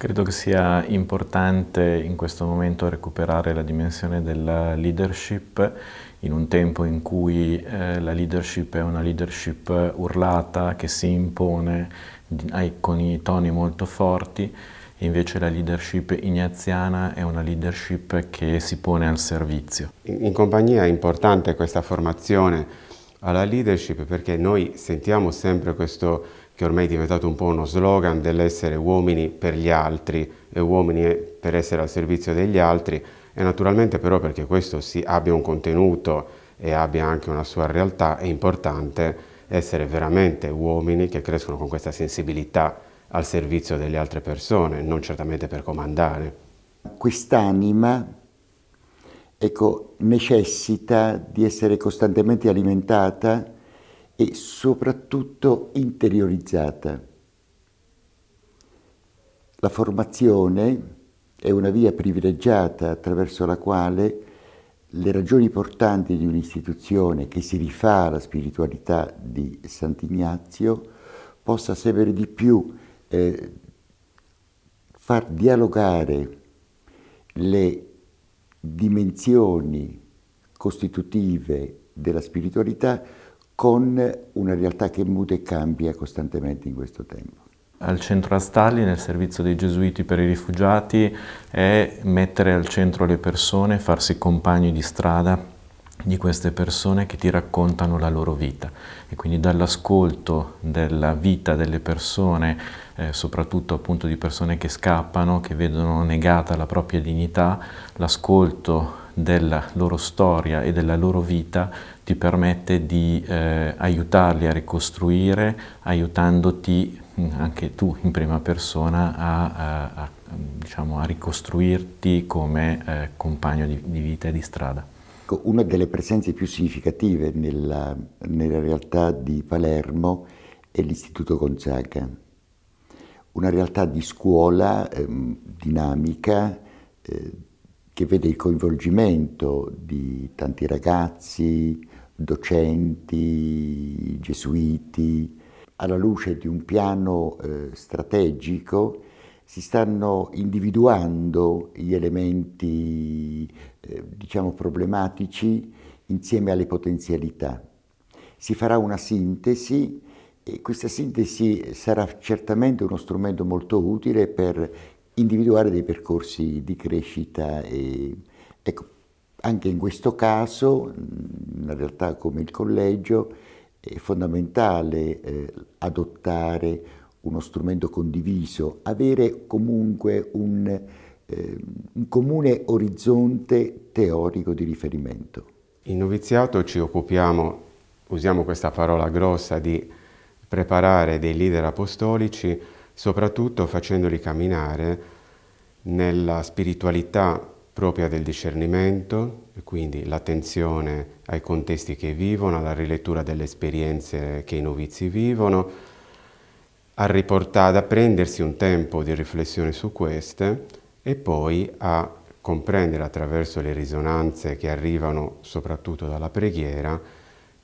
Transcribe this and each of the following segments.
Credo che sia importante in questo momento recuperare la dimensione della leadership in un tempo in cui la leadership è una leadership urlata che si impone con i toni molto forti, e invece la leadership ignaziana è una leadership che si pone al servizio. In compagnia è importante questa formazione alla leadership, perché noi sentiamo sempre questo, che ormai è diventato un po' uno slogan, dell'essere uomini per gli altri e uomini per essere al servizio degli altri, e naturalmente però perché questo abbia un contenuto e abbia anche una sua realtà, è importante essere veramente uomini che crescono con questa sensibilità al servizio delle altre persone, non certamente per comandare. Quest'anima, ecco, necessita di essere costantemente alimentata e soprattutto interiorizzata. La formazione è una via privilegiata attraverso la quale le ragioni portanti di un'istituzione che si rifà alla spiritualità di Sant'Ignazio possa sempre di più far dialogare le dimensioni costitutive della spiritualità con una realtà che muta e cambia costantemente in questo tempo. Al centro Astalli, nel servizio dei Gesuiti per i rifugiati, è mettere al centro le persone, farsi compagni di strada di queste persone che ti raccontano la loro vita, e quindi dall'ascolto della vita delle persone, soprattutto appunto di persone che scappano, che vedono negata la propria dignità, l'ascolto della loro storia e della loro vita ti permette di aiutarli a ricostruire, aiutandoti anche tu in prima persona diciamo, a ricostruirti come compagno di vita e di strada. Una delle presenze più significative nella realtà di Palermo è l'Istituto Gonzaga, una realtà di scuola dinamica che vede il coinvolgimento di tanti ragazzi, docenti, gesuiti. Alla luce di un piano strategico si stanno individuando gli elementi diciamo problematici insieme alle potenzialità. Si farà una sintesi e questa sintesi sarà certamente uno strumento molto utile per individuare dei percorsi di crescita e ecco, anche in questo caso, in una realtà come il collegio, è fondamentale adottare uno strumento condiviso, avere comunque un comune orizzonte teorico di riferimento. In noviziato ci occupiamo, usiamo questa parola grossa, di preparare dei leader apostolici, soprattutto facendoli camminare nella spiritualità propria del discernimento, e quindi l'attenzione ai contesti che vivono, alla rilettura delle esperienze che i novizi vivono, ad prendersi un tempo di riflessione su queste e poi a comprendere attraverso le risonanze che arrivano soprattutto dalla preghiera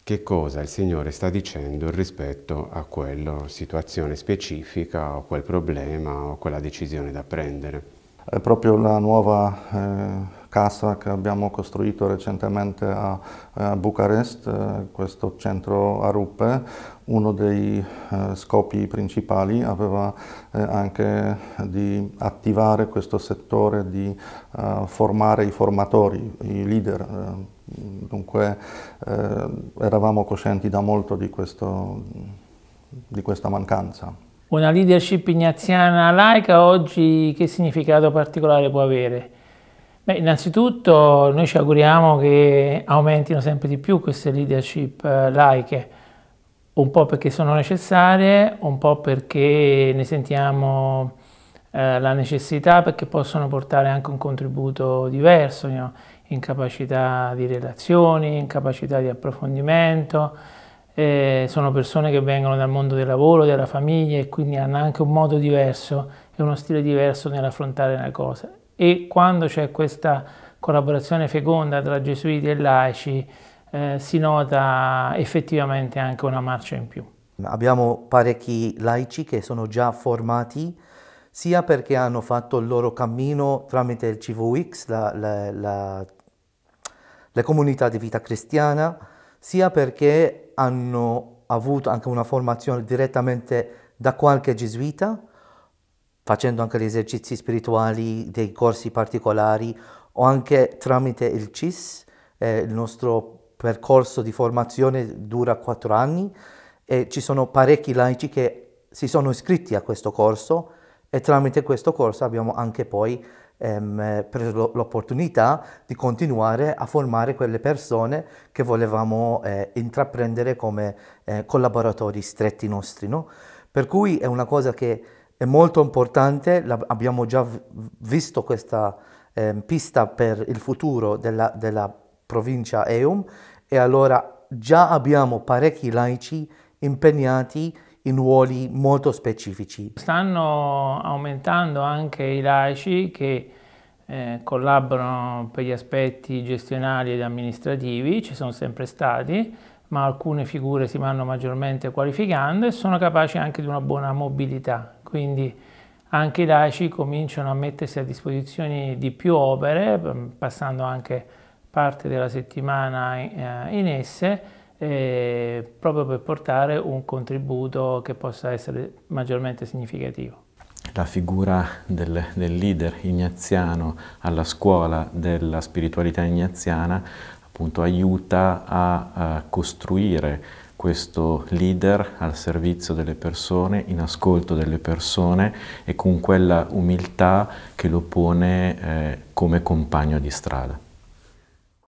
che cosa il Signore sta dicendo rispetto a quella situazione specifica o quel problema o quella decisione da prendere. È proprio la nuova casa che abbiamo costruito recentemente a Bucarest, questo centro a Ruppe. Uno dei scopi principali aveva anche di attivare questo settore, di formare i formatori, i leader. Dunque eravamo coscienti da molto di questa mancanza. Una leadership ignaziana laica oggi che significato particolare può avere? Beh, innanzitutto noi ci auguriamo che aumentino sempre di più queste leadership laiche, un po' perché sono necessarie, un po' perché ne sentiamo la necessità, perché possono portare anche un contributo diverso, in capacità di relazioni, in capacità di approfondimento. Sono persone che vengono dal mondo del lavoro, della famiglia, e quindi hanno anche un modo diverso e uno stile diverso nell'affrontare le cose. E quando c'è questa collaborazione feconda tra gesuiti e laici si nota effettivamente anche una marcia in più. Abbiamo parecchi laici che sono già formati sia perché hanno fatto il loro cammino tramite il CVX, la comunità di vita cristiana, sia perché hanno avuto anche una formazione direttamente da qualche gesuita, facendo anche gli esercizi spirituali, dei corsi particolari, o anche tramite il CIS. Il nostro percorso di formazione dura 4 anni e ci sono parecchi laici che si sono iscritti a questo corso, e tramite questo corso abbiamo anche poi preso l'opportunità di continuare a formare quelle persone che volevamo intraprendere come collaboratori stretti nostri, no? Per cui è una cosa che è molto importante, abbiamo già visto questa pista per il futuro della provincia EUM, e allora già abbiamo parecchi laici impegnati in ruoli molto specifici. Stanno aumentando anche i laici che collaborano per gli aspetti gestionali ed amministrativi, ci sono sempre stati, ma alcune figure si vanno maggiormente qualificando e sono capaci anche di una buona mobilità, quindi anche i laici cominciano a mettersi a disposizione di più opere, passando anche parte della settimana in esse, proprio per portare un contributo che possa essere maggiormente significativo. La figura del leader ignaziano alla scuola della spiritualità ignaziana appunto aiuta a costruire questo leader al servizio delle persone, in ascolto delle persone e con quella umiltà che lo pone come compagno di strada.